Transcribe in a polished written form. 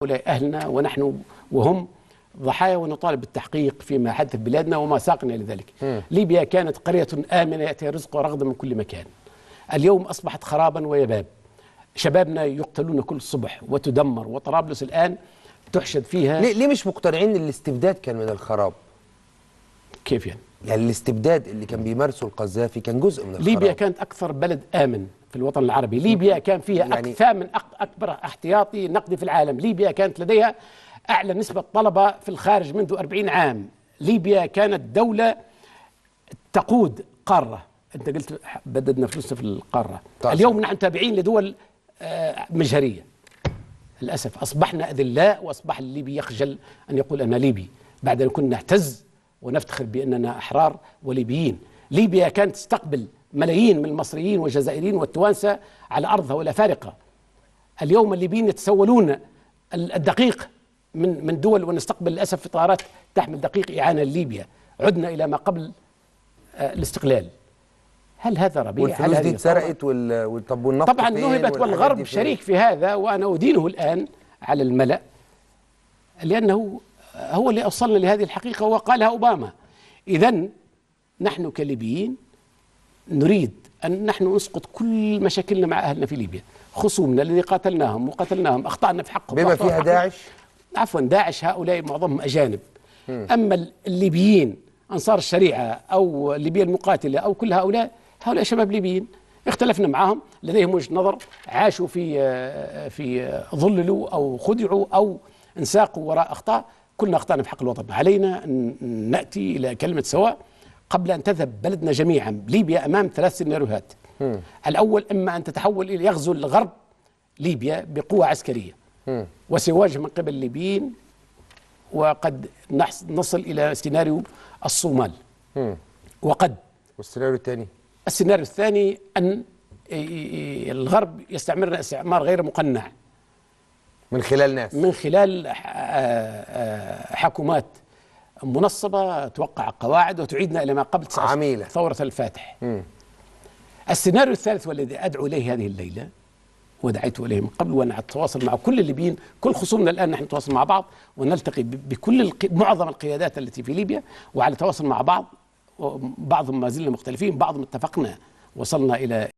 هؤلاء أهلنا ونحن وهم ضحايا، ونطالب بالتحقيق فيما حدث في بلادنا وما ساقنا لذلك. ليبيا كانت قرية آمنة يأتيها الرزق رغدا من كل مكان. اليوم أصبحت خرابا ويباب، شبابنا يقتلون كل صبح وتدمر، وطرابلس الآن تحشد فيها. ليه مش مقتنعين ان الاستبداد كان من الخراب؟ كيف يعني؟ يعني الاستبداد اللي كان بيمارسه القذافي كان جزء من الخراب. ليبيا كانت أكثر بلد آمن في الوطن العربي. ليبيا كان فيها يعني ثامن أكبر احتياطي نقدي في العالم. ليبيا كانت لديها أعلى نسبة طلبة في الخارج منذ 40 عام. ليبيا كانت دولة تقود قارة. أنت قلت بددنا فلوسنا في القارة. اليوم نحن تابعين لدول مجهرية. للأسف أصبحنا أذلاء، وأصبح الليبي يخجل أن يقول أنا ليبي بعد أن كنا نعتز ونفتخر بأننا أحرار وليبيين. ليبيا كانت تستقبل ملايين من المصريين والجزائريين والتوانسة على أرضها والأفارقة. اليوم الليبيين يتسولون الدقيق من دول، ونستقبل للأسف في طائرات تحمل دقيق إعانة لليبيا. عدنا إلى ما قبل الاستقلال. هل هذا ربيع؟ والفلوس دي اتسرقت طب والنفط طبعا نهبت، والغرب شريك في هذا، وأنا أدينه الآن على الملأ، لأنه هو اللي أوصلنا لهذه الحقيقة وقالها أوباما. إذن نحن كليبيين نريد أن نحن نسقط كل مشاكلنا مع أهلنا في ليبيا، خصومنا الذي قاتلناهم أخطأنا في حقهم، بما فيها داعش. عفوا داعش هؤلاء معظمهم أجانب. أما الليبيين أنصار الشريعة أو الليبية المقاتلة أو كل هؤلاء شباب ليبيين اختلفنا معهم، لديهم وجهة نظر، عاشوا في ظللوا أو خدعوا أو انساقوا وراء أخطاء. كلنا أخطأنا في حق الوطن. علينا أن نأتي إلى كلمة سواء قبل أن تذهب بلدنا جميعا. ليبيا أمام 3 سيناريوهات. الأول إما أن تتحول إلى يغزو الغرب ليبيا بقوة عسكرية وسيواجه من قبل الليبيين، وقد نصل إلى سيناريو الصومال. السيناريو الثاني أن الغرب يستعمرنا استعمار غير مقنع من خلال ناس، من خلال حكومات منصبة توقع قواعد وتعيدنا إلى ما قبل عميلة ثورة الفاتح. السيناريو الثالث والذي أدعو إليه هذه الليلة ودعيت إليه من قبل، وأنا أتواصل مع كل الليبيين، كل خصومنا الآن نحن نتواصل مع بعض ونلتقي بكل معظم القيادات التي في ليبيا وعلى تواصل مع بعض، بعضهم ما زلنا مختلفين، بعضهم اتفقنا وصلنا إلى